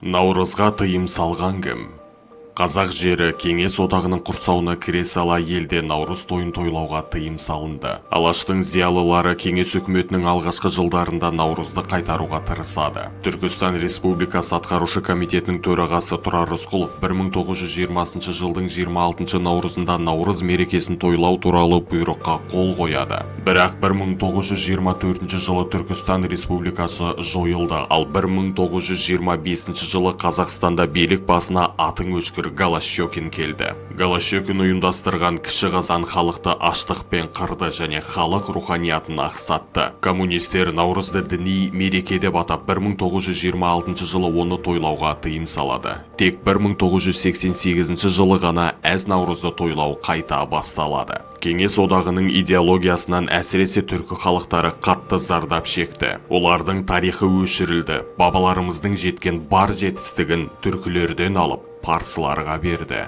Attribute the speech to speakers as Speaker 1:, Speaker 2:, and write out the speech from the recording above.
Speaker 1: Наурызға тыйым салған кім? Қазақ жері Кеңес одағының құрсауына кіре сала елде наурыз тойын тойлауға тыйым салынды. Алаштың зиялылары Кеңес үкіметінің алғашқы жылдарында наурызды қайтаруға тырысады. Түркістан Республикасы атқарушы комитетінің төрағасы Тұрар Рысқұлов 1920 жылдың 26 наурызында наурыз мерекесін тойлау туралы бұйрыққа қол қояды. Бірақ 1924 жылы Түркістан Республикасы жойылды, ал 1925 жылы Қазақстанда билік басына атың өшкір Голощекин келді. Голощекин ұйымдастырған кіші қазан халықты аштықпен қырды және халық руханиятын ақсатты. Коммунистер наурызды діни мереке деп атап 1926 жылы оны тойлауға тыйым салады. Тек 1988 жылы ғана әз наурызды тойлау қайта басталады. Кеңес одағының идеологиясынан әсіресе түркі халықтары қатты зардап шекті. Олардың тарихы өшірілді. Бабаларымыздың жеткен бар жетістігін түркілерден алып парсыларға берді.